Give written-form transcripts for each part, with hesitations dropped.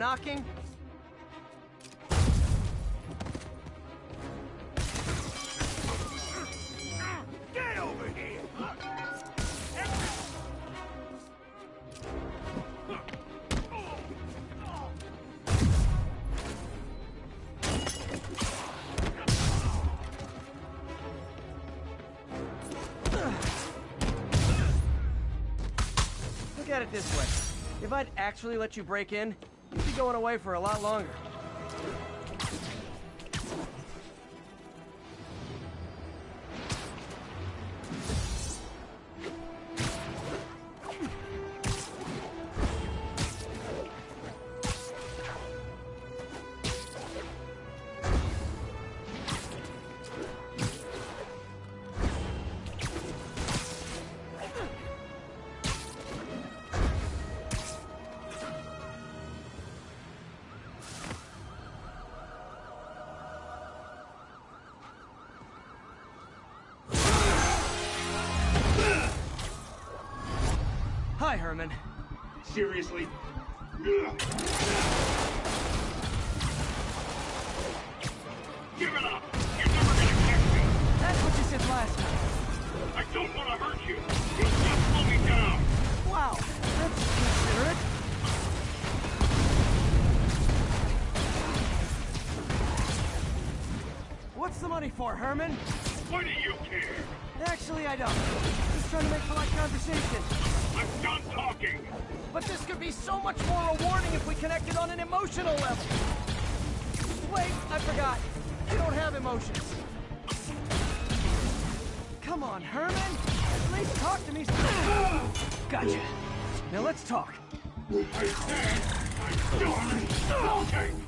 knocking? Get over here! Look at it this way. If I'd actually let you break in, you'd be going away for a lot longer. Hi, Herman. Seriously? Give it up! You're never gonna catch me! That's what you said last time. I don't want to hurt you! You'll just slow me down! Wow, that's considerate. What's the money for, Herman? Why do you care? Actually, I don't. Just trying to make polite conversation. I'm done talking! But this could be so much more rewarding if we connected on an emotional level. Wait, I forgot. You don't have emotions. Come on, Herman. At least talk to me. Gotcha. Now let's talk. I said I'm done talking!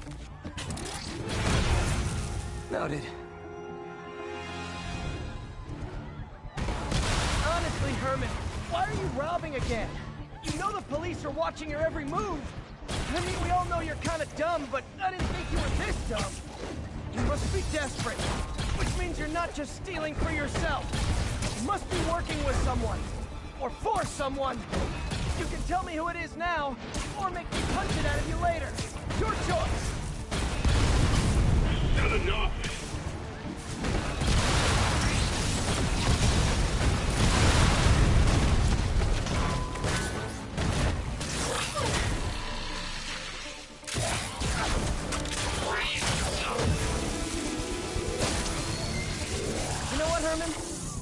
Noted. Honestly, Herman, why are you robbing again? You know the police are watching your every move. I mean, we all know you're kind of dumb, but I didn't think you were this dumb. You must be desperate, which means you're not just stealing for yourself. You must be working with someone, or for someone. You can tell me who it is now, or make me punch it out of you later. Your choice. Not enough! You know what, Herman?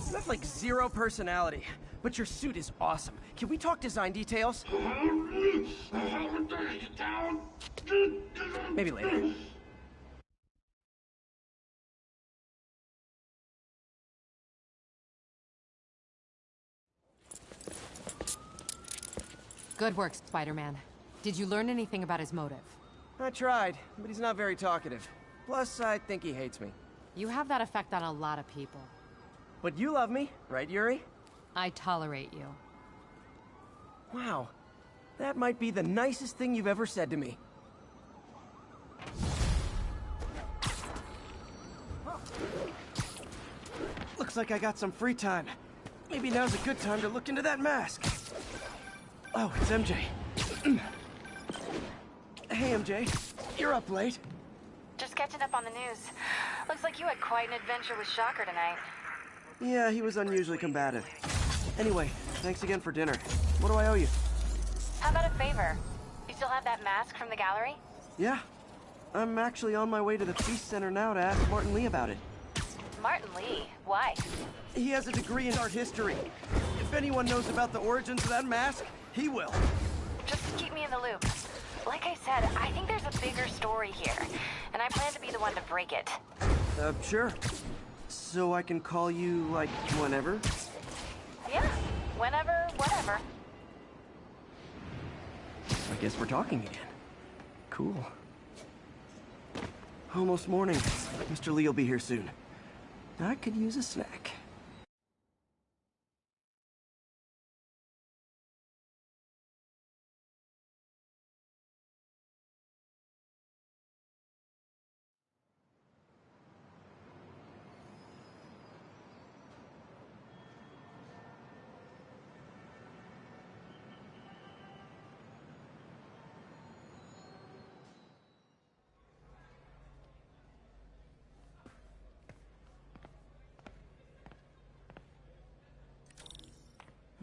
You have like zero personality, but your suit is awesome. Can we talk design details? Maybe later. Good work, Spider-Man. Did you learn anything about his motive? I tried, but he's not very talkative. Plus, I think he hates me. You have that effect on a lot of people. But you love me, right, Yuri? I tolerate you. Wow. That might be the nicest thing you've ever said to me. Looks like I got some free time. Maybe now's a good time to look into that mask. Oh, it's MJ. Hey, MJ. You're up late. Just catching up on the news. Looks like you had quite an adventure with Shocker tonight. Yeah, he was unusually combative. Anyway, thanks again for dinner. What do I owe you? How about a favor? You still have that mask from the gallery? Yeah. I'm actually on my way to the Feast Center now to ask Martin Lee about it. Martin Lee? Why? He has a degree in art history. If anyone knows about the origins of that mask, he will. Just keep me in the loop. Like I said, I think there's a bigger story here, and I plan to be the one to break it. Sure. So I can call you, like, whenever? Yeah, whenever, whatever. I guess we're talking again. Cool. Almost morning. Mr. Lee will be here soon. I could use a snack.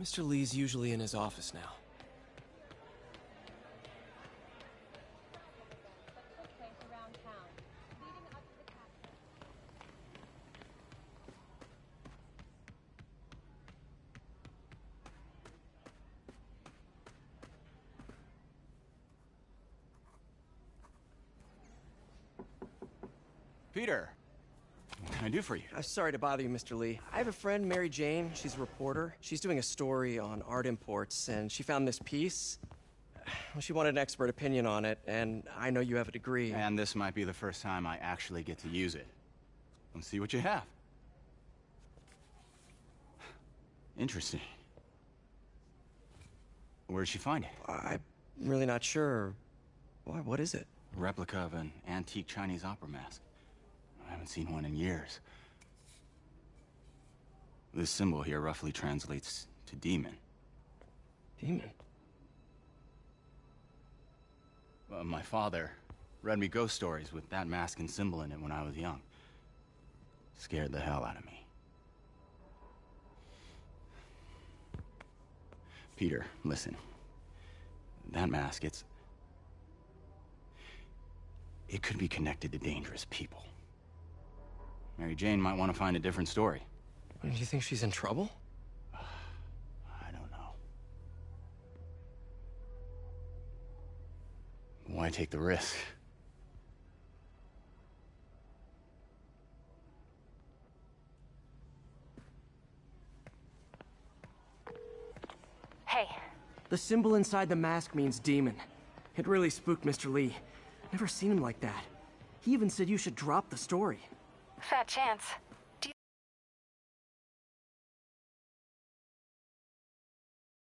Mr. Lee's usually in his office now. Peter, what can I do for you? Sorry to bother you, Mr. Lee. I have a friend, Mary Jane. She's a reporter. She's doing a story on art imports, and she found this piece. Well, she wanted an expert opinion on it, and I know you have a degree. And this might be the first time I actually get to use it. Let's see what you have. Interesting. Where did she find it? I'm really not sure. Why, what is it? A replica of an antique Chinese opera mask. I haven't seen one in years. This symbol here roughly translates to demon. Demon? My father read me ghost stories with that mask and symbol in it when I was young. Scared the hell out of me. Peter, listen. That mask, it could be connected to dangerous people. Mary Jane might want to find a different story. Do you think she's in trouble? I don't know. Why take the risk? Hey, The symbol inside the mask means demon. It really spooked Mr. Lee. Never seen him like that. He even said you should drop the story. fat chance. Do you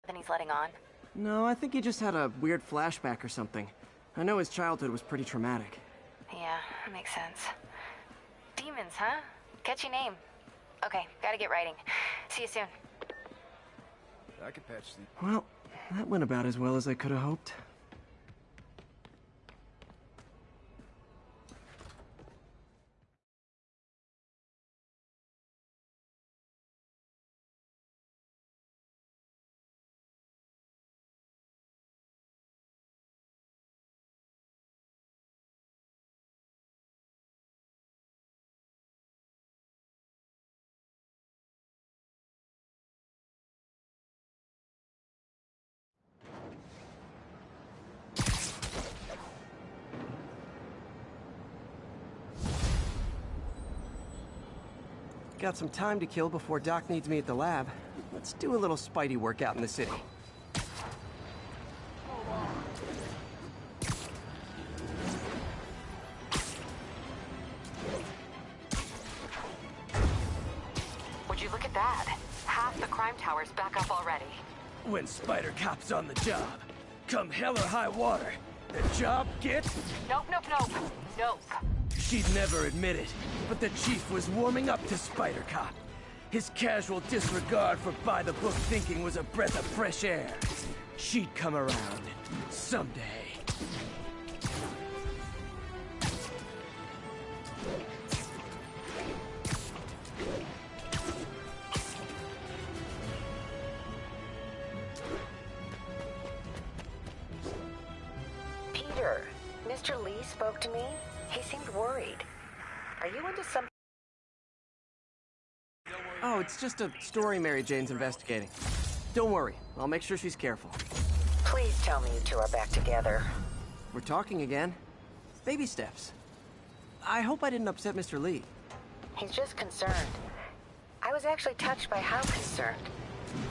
then he's letting on? No, I think he just had a weird flashback or something. I know his childhood was pretty traumatic. Yeah, that makes sense. Demons, huh? Catchy name. Okay, gotta get writing. See you soon. I could patch things. Well, that went about as well as I could have hoped. Got some time to kill before Doc needs me at the lab. Let's do a little Spidey workout in the city. Would you look at that? Half the crime tower's back up already. When Spider Cop's on the job, come hell or high water, the job gets... Nope, nope, nope. Nope. She'd never admit it, but the chief was warming up to Spider Cop. His casual disregard for by-the-book thinking was a breath of fresh air. She'd come around someday. Peter, Mr. Lee spoke to me. He seemed worried. Are you into some... Oh, it's just a story Mary Jane's investigating. Don't worry, I'll make sure she's careful. Please tell me you two are back together. We're talking again. Baby steps. I hope I didn't upset Mr. Lee. He's just concerned. I was actually touched by how concerned.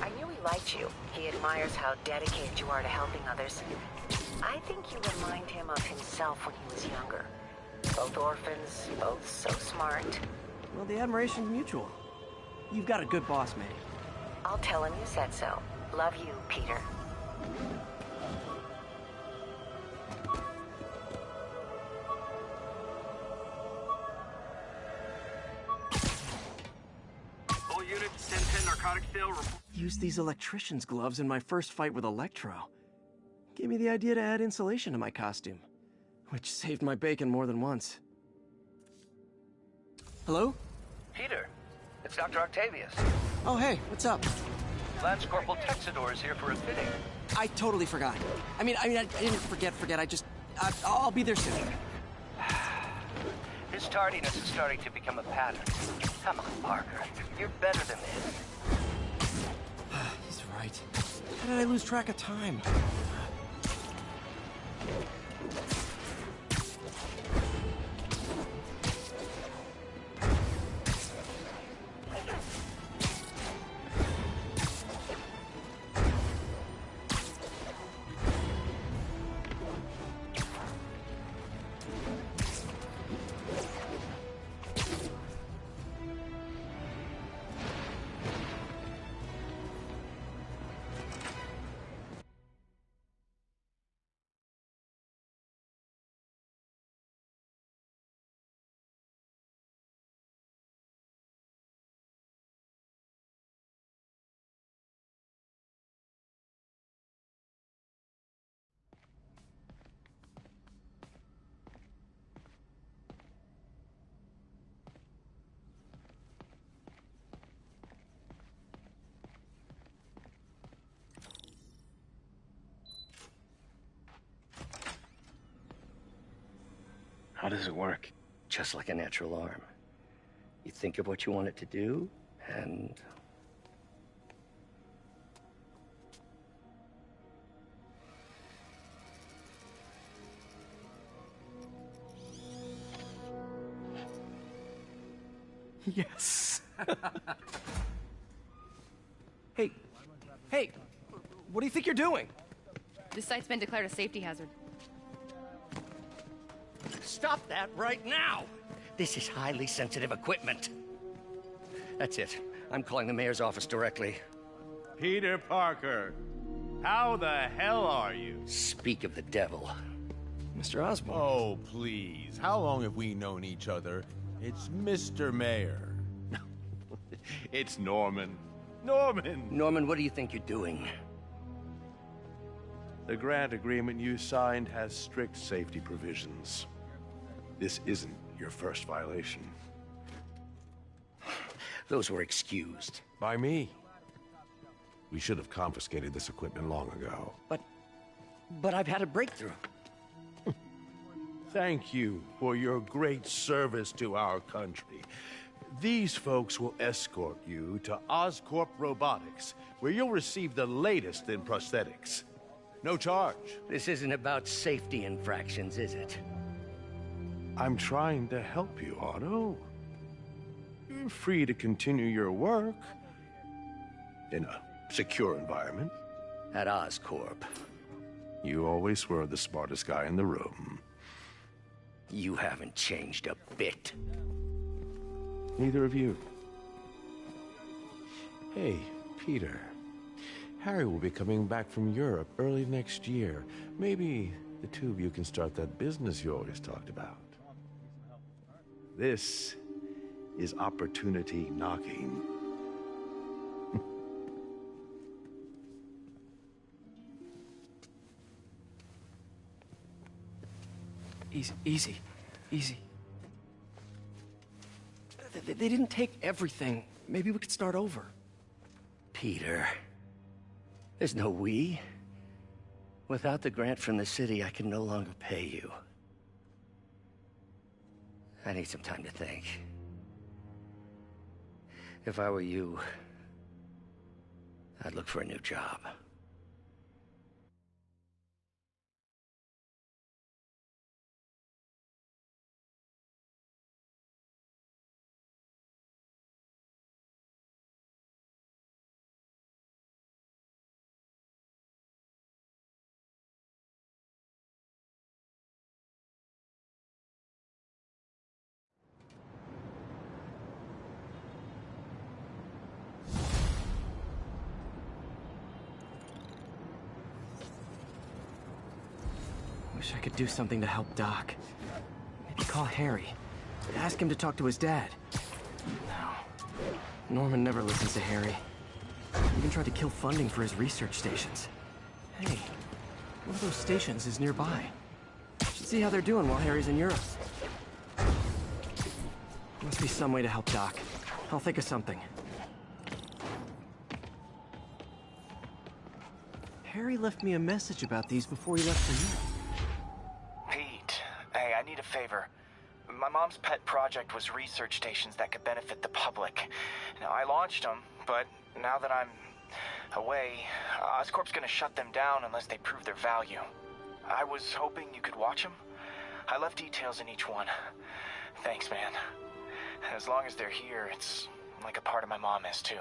I knew he liked you. He admires how dedicated you are to helping others. I think you remind him of himself when he was younger. Both orphans, both so smart. Well, the admiration's mutual. You've got a good boss, mate. I'll tell him you said so. Love you, Peter. All units, 1010 narcotics sale report. Used these electrician's gloves in my first fight with Electro. Gave me the idea to add insulation to my costume, which saved my bacon more than once. Hello? Peter, it's Dr. Octavius. Oh, hey, what's up? Lance Corporal Texador is here for a fitting. I totally forgot. I didn't forget. I'll be there soon. His tardiness is starting to become a pattern. Come on, Parker. You're better than this. He's right. How did I lose track of time? How does it work? Just like a natural arm. You think of what you want it to do, and... Yes. Hey, what do you think you're doing? This site's been declared a safety hazard. Stop that right now! This is highly sensitive equipment. That's it. I'm calling the mayor's office directly. Peter Parker, how the hell are you? Speak of the devil. Mr. Osborn. Oh, please. How long have we known each other? It's Mr. Mayor. It's Norman. Norman, what do you think you're doing? The grant agreement you signed has strict safety provisions. This isn't your first violation. Those were excused. By me. We should have confiscated this equipment long ago. But I've had a breakthrough. Thank you for your great service to our country. These folks will escort you to Oscorp Robotics, where you'll receive the latest in prosthetics. No charge. This isn't about safety infractions, is it? I'm trying to help you, Otto. You're free to continue your work in a secure environment. At Oscorp. You always were the smartest guy in the room. You haven't changed a bit. Neither of you. Hey, Peter. Harry will be coming back from Europe early next year. Maybe the two of you can start that business you always talked about. This is opportunity knocking. Easy. They didn't take everything. Maybe we could start over. Peter, there's no we. Without the grant from the city, I can no longer pay you. I need some time to think. If I were you, I'd look for a new job. Wish I could do something to help Doc. Maybe call Harry. Ask him to talk to his dad. No. Norman never listens to Harry. Even tried to kill funding for his research stations. Hey, one of those stations is nearby. Should see how they're doing while Harry's in Europe. Must be some way to help Doc. I'll think of something. Harry left me a message about these before he left for you. Pete, hey, I need a favor. My mom's pet project was research stations that could benefit the public. Now, I launched them, but now that I'm away, Oscorp's gonna shut them down unless they prove their value. I was hoping you could watch them. I left details in each one. Thanks, man. As long as they're here, it's like a part of my mom is, too.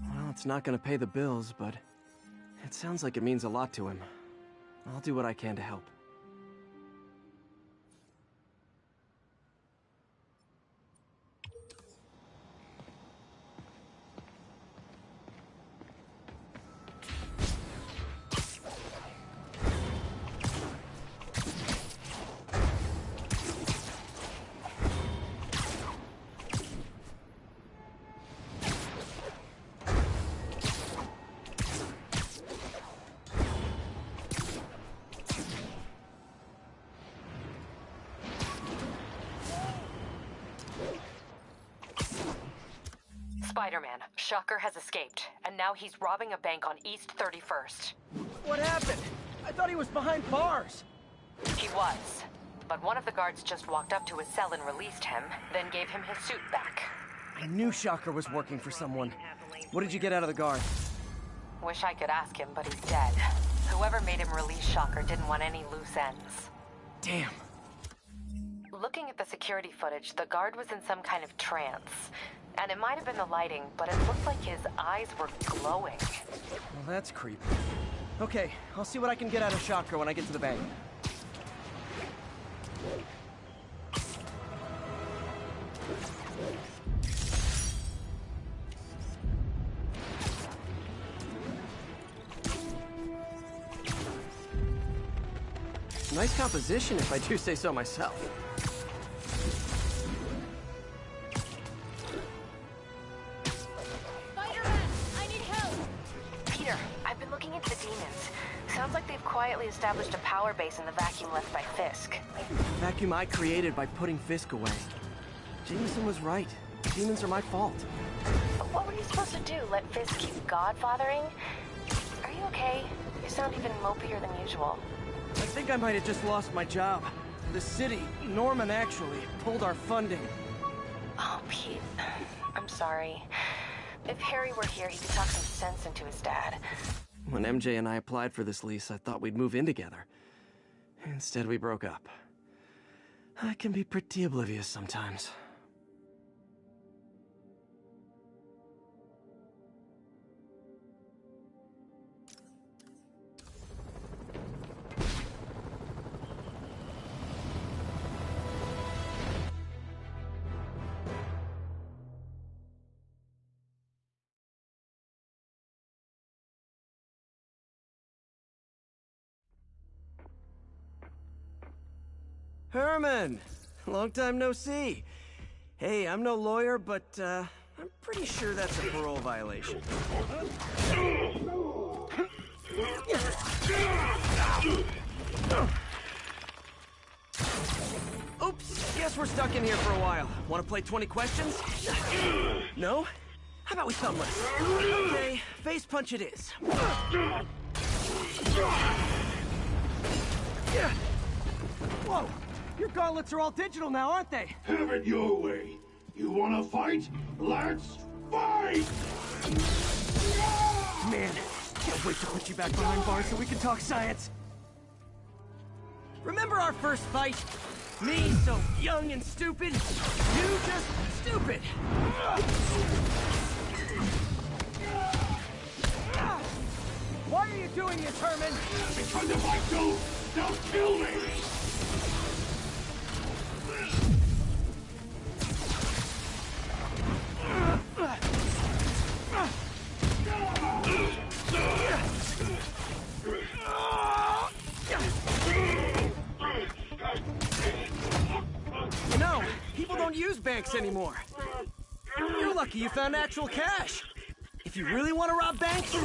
Well, it's not gonna pay the bills, but it sounds like it means a lot to him. I'll do what I can to help. Spiderman, Shocker has escaped, and now he's robbing a bank on East 31st. What happened? I thought he was behind bars. He was, but one of the guards just walked up to his cell and released him, then gave him his suit back. I knew Shocker was working for someone. What did you get out of the guard? Wish I could ask him, but he's dead. Whoever made him release Shocker didn't want any loose ends. Damn. Looking at the security footage, the guard was in some kind of trance. And it might have been the lighting, but it looked like his eyes were glowing. Well, that's creepy. Okay, I'll see what I can get out of Shocker when I get to the bank. Nice composition, if I do say so myself. Spider-Man, I need help! Peter, I've been looking into the demons. Sounds like they've quietly established a power base in the vacuum left by Fisk. Vacuum I created by putting Fisk away. Jameson was right. Demons are my fault. But what were you supposed to do? Let Fisk keep godfathering? Are you okay? You sound even mopier than usual. I think I might have just lost my job. The city, Norman actually, pulled our funding. Oh, Pete. I'm sorry. If Harry were here, he could talk some sense into his dad. When MJ and I applied for this lease, I thought we'd move in together. Instead, we broke up. I can be pretty oblivious sometimes. Herman! Long time no see. Hey, I'm no lawyer, but, I'm pretty sure that's a parole violation. Oops, guess we're stuck in here for a while. Want to play 20 questions? No? How about we thumbless? Okay, face punch it is. Whoa! Your gauntlets are all digital now, aren't they? Have it your way. You wanna fight? Let's fight! Man, can't wait to put you back behind bars so we can talk science. Remember our first fight? Me, so young and stupid. You just stupid. Why are you doing this, Herman? Because if I don't, they'll kill me! You know, people don't use banks anymore. You're lucky you found actual cash. If you really want to rob banks,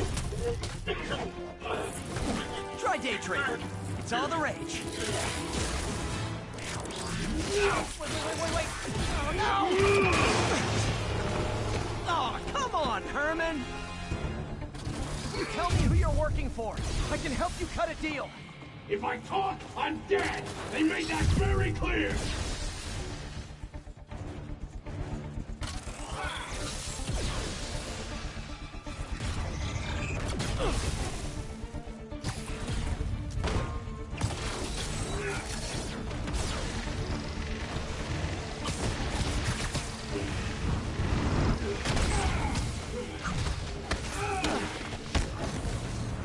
try day trading. It's all the rage. Wait. Oh, no! Oh, come on, Herman! You tell working for. I can help you cut a deal. If I talk, I'm dead! They made that very clear!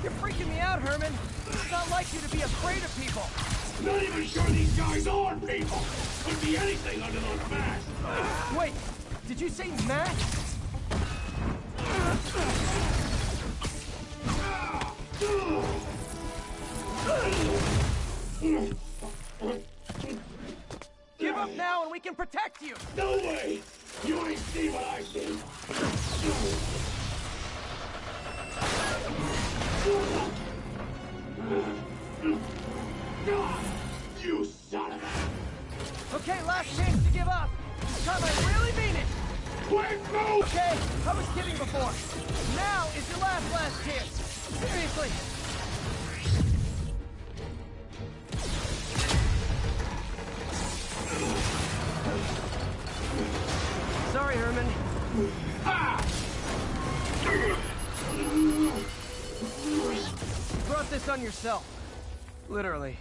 You're freaking me out, Herman. It's not like you to be afraid of people. Not even sure these guys are people! Could be anything under those masks! Wait, did you say masks? Give up now and we can protect you! No way! You ain't see what I see! You son of a... Okay, last chance to give up. This time I really mean it. Quick, move! Okay, I was kidding before. Now is your last chance. Seriously. Sorry, Herman. You brought this on yourself. Literally.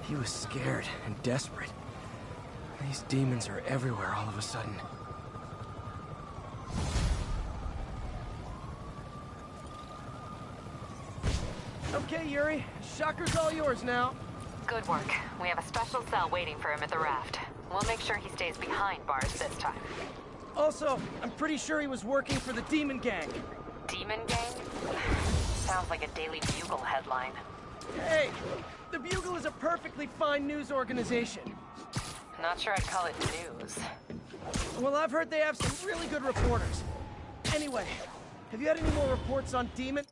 He was scared and desperate. These demons are everywhere all of a sudden. Okay, Yuri. Shocker's all yours now. Good work. We have a special cell waiting for him at the raft. We'll make sure he stays behind bars this time. Also, I'm pretty sure he was working for the Demon Gang. Demon Gang? Sounds like a Daily Bugle headline. Hey, the Bugle is a perfectly fine news organization. Not sure I'd call it news. Well, I've heard they have some really good reporters. Anyway, have you had any more reports on Demon?